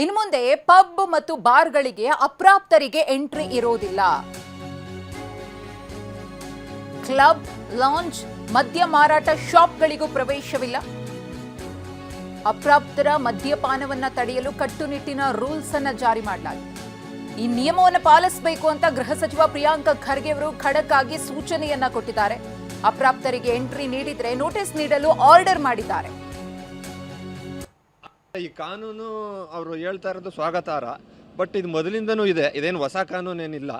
ಇನ್ನು ಮುಂದೆ ಪಬ್ ಮತ್ತು ಬಾರ್ಗಳಿಗೆ ಅಪ್ರಾಪ್ತರಿಗೆ ಎಂಟ್ರಿ ಇರೋದಿಲ್ಲ. ಕ್ಲಬ್, ಲಾಂಜ್, ಮದ್ಯ ಮಾರಾಟ ಶಾಪ್ಗಳಿಗೂ ಪ್ರವೇಶವಿಲ್ಲ. ಅಪ್ರಾಪ್ತರ ಮದ್ಯಪಾನವನ್ನ ತಡೆಯಲು ಕಟ್ಟುನಿಟ್ಟಿನ ರೂಲ್ಸ್ ಅನ್ನ ಜಾರಿ ಮಾಡಲಾಗಿದೆ. ಈ ನಿಯಮವನ್ನು ಪಾಲಿಸಬೇಕು ಅಂತ ಗೃಹ ಸಚಿವ ಪ್ರಿಯಾಂಕ್ ಖರ್ಗೆ ಅವರು ಖಡಕ್ ಆಗಿ ಸೂಚನೆಯನ್ನ ಕೊಟ್ಟಿದ್ದಾರೆ. ಅಪ್ರಾಪ್ತರಿಗೆ ಎಂಟ್ರಿ ನೀಡಿದ್ರೆ ನೋಟಿಸ್ ನೀಡಲು ಆರ್ಡರ್ ಮಾಡಿದ್ದಾರೆ. ಈ ಕಾನೂನು ಅವರು ಹೇಳ್ತಾ ಇರೋದು ಸ್ವಾಗತಾರ್ಹ, ಬಟ್ ಇದು ಮೊದಲಿಂದನೂ ಇದೆ, ಇದೇನು ಹೊಸ ಕಾನೂನೇನಿಲ್ಲ.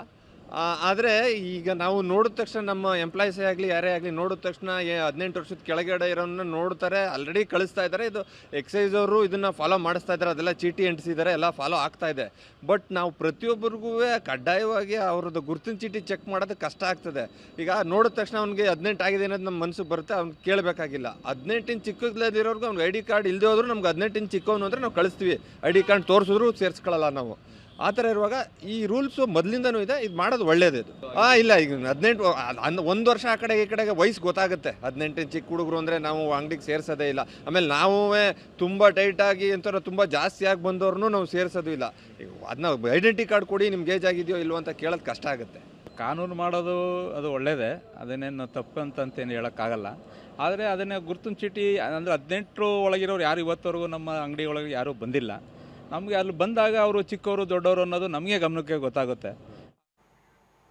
ಆದರೆ ಈಗ ನಾವು ನೋಡಿದ ತಕ್ಷಣ ನಮ್ಮ ಎಂಪ್ಲಾಯೀಸೇ ಆಗಲಿ ಯಾರೇ ಆಗಲಿ ನೋಡಿದ ತಕ್ಷಣ 18 ವರ್ಷದ ಕೆಳಗಡೆ ಇರೋನ್ನ ನೋಡ್ತಾರೆ, ಆಲ್ರೆಡಿ ಕಳಿಸ್ತಾ ಇದ್ದಾರೆ. ಇದು ಎಕ್ಸೈಸ್ ಅವರು ಇದನ್ನು ಫಾಲೋ ಮಾಡಿಸ್ತಾ ಇದ್ದಾರೆ, ಅದೆಲ್ಲ ಚೀಟಿ ಅಂಟಿಸಿದ್ದಾರೆ, ಎಲ್ಲ ಫಾಲೋ ಆಗ್ತಾ ಇದೆ. ಬಟ್ ನಾವು ಪ್ರತಿಯೊಬ್ಬರಿಗೂ ಕಡ್ಡಾಯವಾಗಿ ಅವ್ರದ್ದು ಗುರುತಿನ ಚೀಟಿ ಚೆಕ್ ಮಾಡೋದು ಕಷ್ಟ ಆಗ್ತದೆ. ಈಗ ನೋಡಿದ ತಕ್ಷಣ ಅವ್ನಿಗೆ 18 ಆಗಿದೆ ಅನ್ನೋದು ನಮ್ಮ ಮನಸ್ಸಿಗೆ ಬರುತ್ತೆ, ಅವ್ನು ಕೇಳಬೇಕಾಗಿಲ್ಲ. 18 ಚಿಕ್ಕದಿರೋರ್ಗು ಅವ್ನಿಗೆ ID ಕಾರ್ಡ್ ಇಲ್ಲದೆ ಹೋದ್ರು ನಮ್ಗೆ 18 ಚಿಕ್ಕವನು ಅಂದರೆ ನಾವು ಕಳಿಸ್ತೀವಿ. ID ಕಾರ್ಡ್ ತೋರಿಸಿದ್ರು ಸೇರಿಸ್ಕೊಳ್ಳಲ್ಲ ನಾವು. ಆ ಥರ ಇರುವಾಗ ಈ ರೂಲ್ಸು ಮೊದಲಿಂದನೂ ಇದೆ, ಇದು ಮಾಡೋದು ಒಳ್ಳೇದು. ಇದು ಇಲ್ಲ, ಈಗ 18 1 ವರ್ಷ ಆ ಕಡೆಗೆ ಈ ಕಡೆಗೆ ವಯಸ್ಸು ಗೊತ್ತಾಗುತ್ತೆ. 18 ಚಿಕ್ಕ ಹುಡುಗರು ಅಂದರೆ ನಾವು ಅಂಗಡಿಗೆ ಸೇರಿಸೋದೇ ಇಲ್ಲ. ಆಮೇಲೆ ನಾವೇ ತುಂಬ ಟೈಟಾಗಿ ಅಂತಾರೆ, ತುಂಬ ಜಾಸ್ತಿ ಆಗಿ ಬಂದವ್ರನ್ನೂ ನಾವು ಸೇರಿಸೋದು ಇಲ್ಲ. ಅದನ್ನ ಐಡೆಂಟಿ ಕಾರ್ಡ್ ಕೊಡಿ, ನಿಮ್ಗೆ ಏಜ್ ಆಗಿದೆಯೋ ಇಲ್ವೋ ಅಂತ ಕೇಳೋದು ಕಷ್ಟ ಆಗುತ್ತೆ. ಕಾನೂನು ಮಾಡೋದು ಅದು ಒಳ್ಳೆಯದೇ, ಅದನ್ನೇನು ತಪ್ಪು ಅಂತೇನು ಹೇಳೋಕ್ಕಾಗಲ್ಲ. ಆದರೆ ಅದನ್ನು ಗುರುತಿನ ಚೀಟಿ ಅಂದರೆ 18 ಒಳಗಿರೋರು ಯಾರು ಇವತ್ತವರೆಗೂ ನಮ್ಮ ಅಂಗಡಿ ಒಳಗೆ ಯಾರೂ ಬಂದಿಲ್ಲ. ನಮಗೆ ಅಲ್ಲಿ ಬಂದಾಗ ಅವರು ಚಿಕ್ಕವರು ದೊಡ್ಡವರು ಅನ್ನೋದು ನಮಗೆ ಗಮನಕ್ಕೆ ಗೊತ್ತಾಗುತ್ತೆ.